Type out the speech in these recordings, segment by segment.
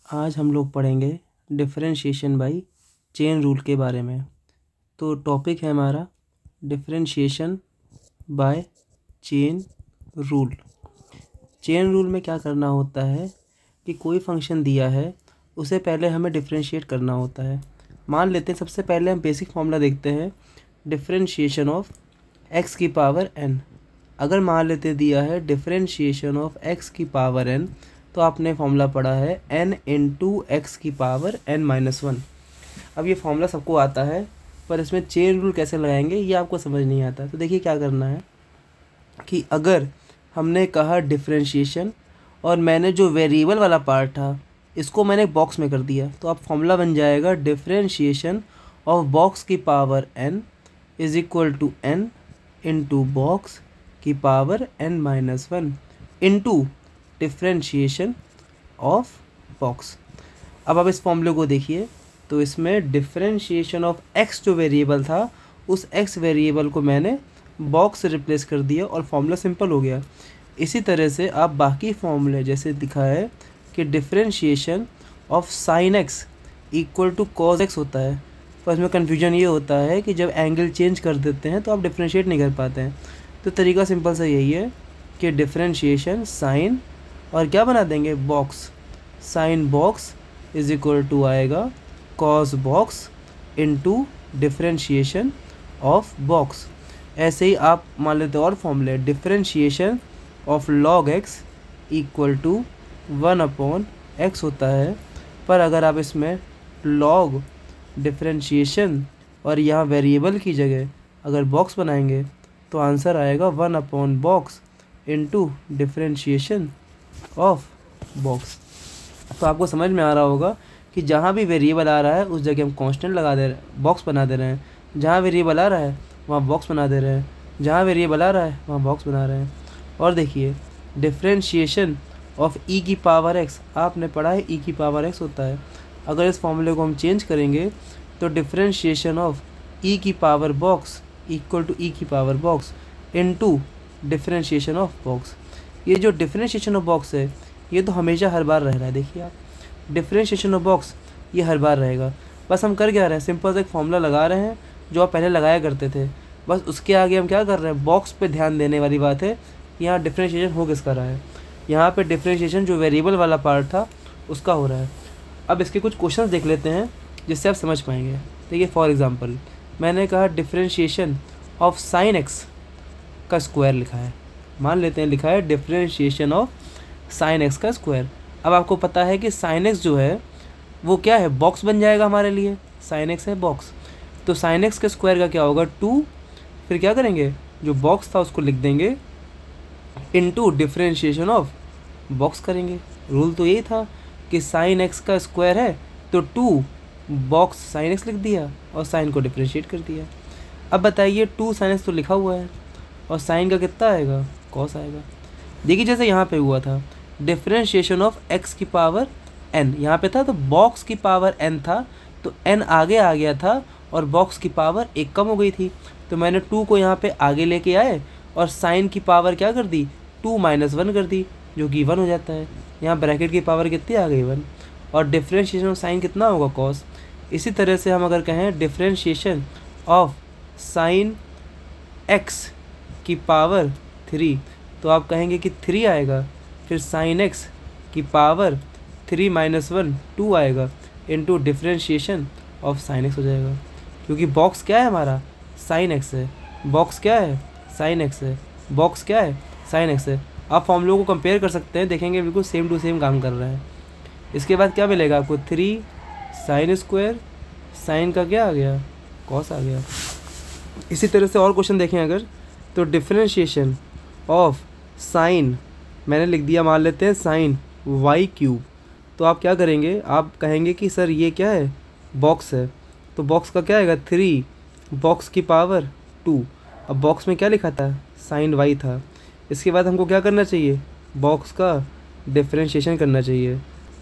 आज हम लोग पढ़ेंगे डिफरेंशिएशन बाय चेन रूल के बारे में। तो टॉपिक है हमारा differentiation by chain rule. Chain rule में क्या करना होता है कि कोई फंक्शन दिया है उसे पहले हमें डिफरेंशिएट करना होता है। मान लेते हैं सबसे पहले हम बेसिक फॉर्मूला देखते हैं डिफरेंशिएशन ऑफ एक्स की पावर एन। अगर मान लेते दिया है डिफरेंशिएशन ऑफ एक्स की पावर एन, तो आपने फॉर्मूला पढ़ा है n इंटू एक्स की पावर n-1। अब ये फॉर्मूला सबको आता है, पर इसमें चेन रूल कैसे लगाएंगे ये आपको समझ नहीं आता। तो देखिए क्या करना है कि अगर हमने कहा डिफरेंशिएशन और मैंने जो वेरिएबल वाला पार्ट था इसको मैंने बॉक्स में कर दिया, तो अब फॉर्मूला बन जाएगा डिफरेंशिएशन ऑफ बॉक्स की power n is equal to n into box की power n-1 into differentiation of box. अब आप इस फॉर्मूले को देखिए, तो इसमें डिफरेंशिएशन ऑफ x जो वेरिएबल था उस x वेरिएबल को मैंने बॉक्स से रिप्लेस कर दिया और फॉर्मूला सिंपल हो गया। इसी तरह से आप बाकी फॉर्मूले जैसे दिखा है कि differentiation of sine x equal to cos x होता है, पर इसमें कन्फ्यूजन ये होता है कि जब एंगल चेंज कर देते हैं तो आप डिफरेंशिएट नहीं कर पाते हैं। तो तरीका सिंपल सा यही है कि डिफरेंशिएशन साइन और क्या बना देंगे box, sine box is equal to आएगा cos box into differentiation of box. ऐसे ही आप मान लेते और फॉर्मूले differentiation of log x equal to 1/x होता है, पर अगर आप इसमें लॉग डिफरेंशिएशन और यहाँ वेरिएबल की जगह अगर बॉक्स बनाएंगे तो आंसर आएगा 1/box into differentiation of box. तो आपको समझ में आ रहा होगा कि जहाँ भी वेरिएबल आ रहा है उस जगह हम कांस्टेंट लगा दे रहे हैं, बॉक्स बना दे रहे हैं। जहाँ वेरिएबल आ रहा है वहाँ बॉक्स बना दे रहे हैं, जहाँ वेरिएबल आ रहा है वहाँ बॉक्स बना रहे हैं। और देखिए डिफरेंशिएशन ऑफ ई की पावर एक्स, आपने पढ़ा है ई की पावर एक्स होता है। अगर इस फॉर्मूले को हम चेंज करेंगे तो डिफरेंशिएशन ऑफ ई की पावर बॉक्स इक्वल टू ई की power box into differentiation of box. ये जो डिफरेंशिएशन ऑफ बॉक्स है ये तो हमेशा हर बार रह रहा है। देखिए आप डिफरेंशिएशन ऑफ बॉक्स ये हर बार रहेगा। बस हम कर क्या रहे हैं, सिंपल से एक फॉर्मूला लगा रहे हैं जो आप पहले लगाया करते थे। बस उसके आगे हम क्या कर रहे हैं, बॉक्स पे ध्यान देने वाली बात है। यहाँ डिफरेंशिएशन हो किसका रहा है, यहाँ पे डिफरेंशिएशन जो वेरिएबल वाला पार्ट था उसका हो रहा है। अब इसके कुछ क्वेश्चन देख लेते हैं जिससे आप समझ पाएंगे। देखिए फॉर एग्जांपल मैंने कहा डिफरेंशिएशन ऑफ साइन एक्स का स्क्वायर लिखा है। मान लेते हैं लिखा है डिफरेंशिएशन ऑफ साइन एक्स का स्क्वायर। अब आपको पता है कि साइन एक्स जो है वो क्या है, बॉक्स बन जाएगा हमारे लिए। साइन एक्स है बॉक्स, तो साइन एक्स के स्क्वायर का क्या होगा 2, फिर क्या करेंगे जो बॉक्स था उसको लिख देंगे इनटू डिफरेंशिएशन ऑफ बॉक्स करेंगे। रूल तो यही था कि साइन एक्स का स्क्वायर है तो 2 बॉक्स साइन एक्स लिख दिया और साइन को डिफरेंशिएट कर दिया। अब बताइए 2 साइन एक्स तो लिखा हुआ है और साइन का कितना आएगा, कॉस आएगा। देखिए जैसे यहाँ पे हुआ था डिफरेंशिएशन ऑफ एक्स की पावर n, यहाँ पे था तो बॉक्स की पावर n था, तो n आगे आ गया था और बॉक्स की पावर 1 कम हो गई थी। तो मैंने 2 को यहाँ पे आगे लेके आए और साइन की पावर क्या कर दी 2-1 कर दी, जो कि 1 हो जाता है। यहाँ ब्रैकेट की पावर कितनी आ गई 1, और डिफरेंशिएशन ऑफ साइन कितना होगा कॉस। इसी तरह से हम अगर कहें डिफरेंशिएशन ऑफ साइन एक्स की पावर 3, तो आप कहेंगे कि 3 आएगा, फिर साइन एक्स की पावर 3-1 2 आएगा into differentiation of sine x हो जाएगा। क्योंकि बॉक्स क्या है हमारा, साइन एक्स है, बॉक्स क्या है साइन एक्स है, बॉक्स क्या है साइन एक्स है। आप फॉर्मूलों को कंपेयर कर सकते हैं, देखेंगे बिल्कुल सेम टू सेम काम कर रहे हैं। इसके बाद क्या मिलेगा आपको 3 साइन स्क्वायर, साइन का क्या आ गया कॉस आ गया। इसी तरह से और क्वेश्चन देखें अगर, तो डिफरेंशिएशन ऑफ साइन मैंने लिख दिया, मान लेते हैं साइन y³, तो आप क्या करेंगे, आप कहेंगे कि सर ये क्या है बॉक्स है, तो बॉक्स का क्या आएगा 3 बॉक्स की पावर 2। अब बॉक्स में क्या लिखा था साइन y था। इसके बाद हमको क्या करना चाहिए, बॉक्स का डिफरेंशिएशन करना चाहिए।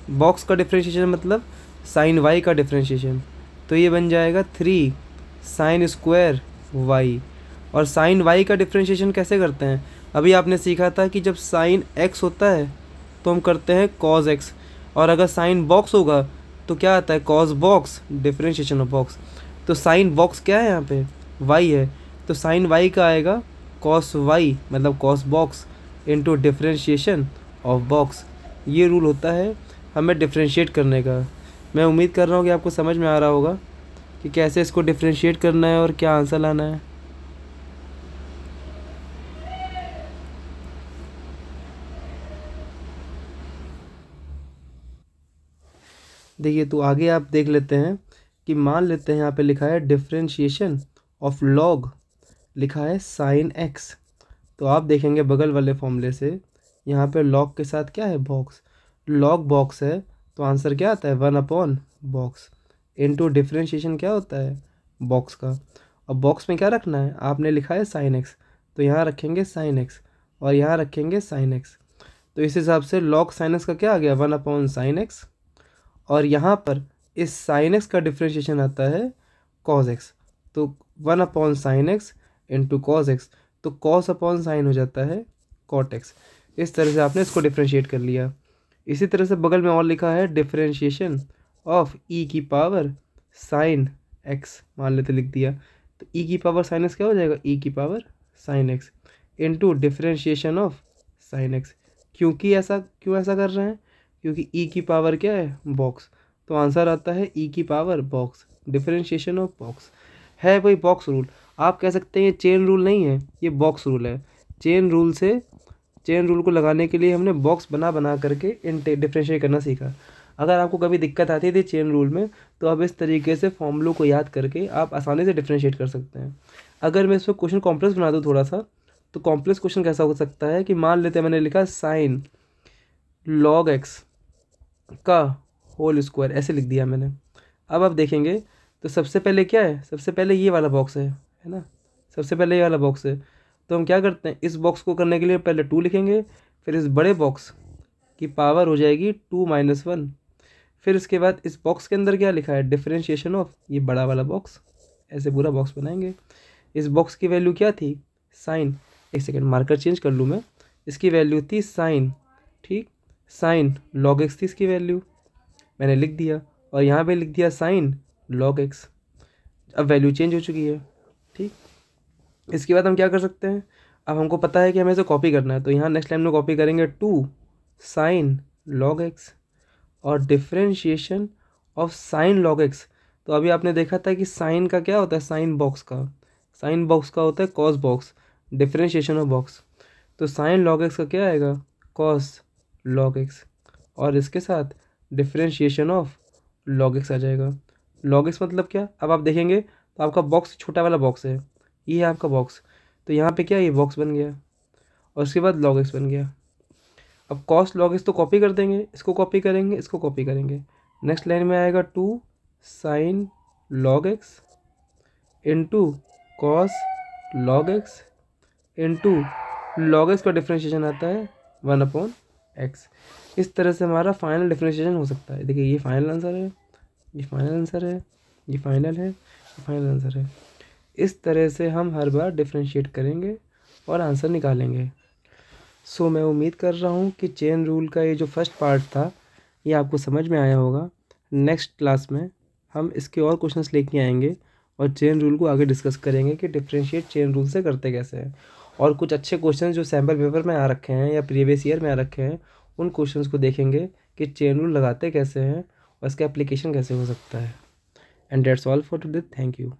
बॉक्स का डिफरेंशिएशन मतलब साइन y का डिफरेंशिएशन, तो ये बन जाएगा 3 साइन स्क्वायर y। और साइन y का डिफरेंशिएशन कैसे करते हैं, अभी आपने सीखा था कि जब साइन x होता है तो हम करते हैं कॉस x, और अगर साइन बॉक्स होगा तो क्या आता है, cos box, differentiation of box. तो साइन बॉक्स क्या है यहाँ पे, वाई है, तो साइन वाई का आएगा कॉस वाई मतलब cos box into differentiation of box. ये रूल होता है हमें डिफरेंशिएट करने का। मैं उम्मीद कर रहा हूँ कि आपको समझ में आ रहा होगा कि कैसे इसको डिफरेंशिएट करना है और क्या आंसर लाना है। देखिए तो आगे आप देख लेते हैं कि मान लेते हैं यहाँ पे लिखा है डिफरेंशिएशन ऑफ लॉग, लिखा है साइन एक्स। तो आप देखेंगे बगल वाले फॉर्मूले से यहाँ पे लॉग के साथ क्या है, बॉक्स, लॉग बॉक्स है, तो आंसर क्या आता है 1 बॉक्स इनटू डिफरेंशिएशन क्या होता है बॉक्स का। और बॉक्स में क्या रखना है, आपने लिखा है साइन एक्स, तो यहाँ रखेंगे साइन एक्स और यहाँ रखेंगे साइन एक्स। तो इस हिसाब से लॉग साइन एक्स का क्या आ गया 1/sin x, और यहाँ पर इस साइन एक्स का डिफरेंशिएशन आता है कॉस एक्स, तो 1/sin x into cos x, तो कॉस अपॉन साइन हो जाता है कॉट एक्स। इस तरह से आपने इसको डिफरेंशिएट कर लिया। इसी तरह से बगल में और लिखा है डिफरेंशिएशन ऑफ ई की पावर साइन एक्स, मान लेते लिख दिया, तो ई की पावर साइन एक्स क्या हो जाएगा, ई की power sine x into differentiation of sine x. क्यों ऐसा कर रहे हैं, क्योंकि ई की पावर क्या है बॉक्स, तो आंसर आता है ई की power box, differentiation of box है वही बॉक्स रूल। आप कह सकते हैं ये चेन रूल नहीं है, ये बॉक्स रूल है। चेन रूल को लगाने के लिए हमने बॉक्स बना करके इन डिफरेंशिएट करना सीखा। अगर आपको कभी दिक्कत आती थी चेन रूल में, तो आप इस तरीके से फॉर्मूलों को याद करके आप आसानी से डिफरेंशिएट कर सकते हैं। अगर मैं इसमें क्वेश्चन कॉम्प्लेक्स बना दूँ थोड़ा सा, तो कॉम्प्लेक्स क्वेश्चन कैसा हो सकता है कि मान लेते हैं मैंने लिखा साइन लॉग एक्स का होल स्क्वायर, ऐसे लिख दिया मैंने। अब आप देखेंगे तो सबसे पहले क्या है, सबसे पहले ये वाला बॉक्स है ना, सबसे पहले ये वाला बॉक्स है। तो हम क्या करते हैं, इस बॉक्स को करने के लिए पहले 2 लिखेंगे, फिर इस बड़े बॉक्स की पावर हो जाएगी 2 - 1, फिर इसके बाद इस बॉक्स के अंदर क्या लिखा है डिफरेंशिएशन ऑफ ये बड़ा वाला बॉक्स, ऐसे पूरा बॉक्स बनाएंगे। इस बॉक्स की वैल्यू क्या थी साइन, एक सेकेंड मार्कर चेंज कर लूँ मैं, इसकी वैल्यू थी साइन, ठीक, साइन लॉग एक्स थी इसकी वैल्यू, मैंने लिख दिया, और यहाँ पे लिख दिया साइन लॉग एक्स। अब वैल्यू चेंज हो चुकी है, ठीक। इसके बाद हम क्या कर सकते हैं, अब हमको पता है कि हमें इसे कॉपी करना है, तो यहाँ नेक्स्ट टाइम में कॉपी करेंगे 2 साइन लॉग एक्स और differentiation of sign log x. तो अभी आपने देखा था कि साइन का क्या होता है, साइन बॉक्स का होता है cos box, differentiation of box, तो साइन लॉग एक्स का क्या आएगा कॉस लॉग एक्स, और इसके साथ डिफरेंशिएशन ऑफ लॉग एक्स आ जाएगा। लॉग एक्स मतलब क्या, अब आप देखेंगे तो आपका बॉक्स छोटा वाला बॉक्स है, ये है आपका बॉक्स, तो यहाँ पे क्या ये बॉक्स बन गया और उसके बाद लॉग एक्स बन गया। अब कॉस लॉग एक्स तो कॉपी कर देंगे, इसको कॉपी करेंगे, इसको कॉपी करेंगे, नेक्स्ट लाइन में आएगा 2 sign log x into cos log x into log x का डिफरेंशिएशन आता है 1/x। इस तरह से हमारा फाइनल डिफरेंशिएशन हो सकता है। देखिए ये फाइनल आंसर है, ये फाइनल आंसर है, ये फाइनल है, ये फाइनल आंसर है। इस तरह से हम हर बार डिफरेंशिएट करेंगे और आंसर निकालेंगे। सो मैं उम्मीद कर रहा हूँ कि चेन रूल का ये जो फर्स्ट पार्ट था ये आपको समझ में आया होगा। नेक्स्ट क्लास में हम इसके और क्वेश्चंस लेके आएंगे और चेन रूल को आगे डिस्कस करेंगे कि डिफरेंशिएट चेन रूल से करते कैसे हैं, और कुछ अच्छे क्वेश्चंस जो सैम्पल पेपर में आ रखे हैं या प्रीवियस ईयर में आ रखे हैं उन क्वेश्चंस को देखेंगे कि चेन रूल लगाते कैसे हैं और इसका एप्लीकेशन कैसे हो सकता है। And that's all for today, thank you.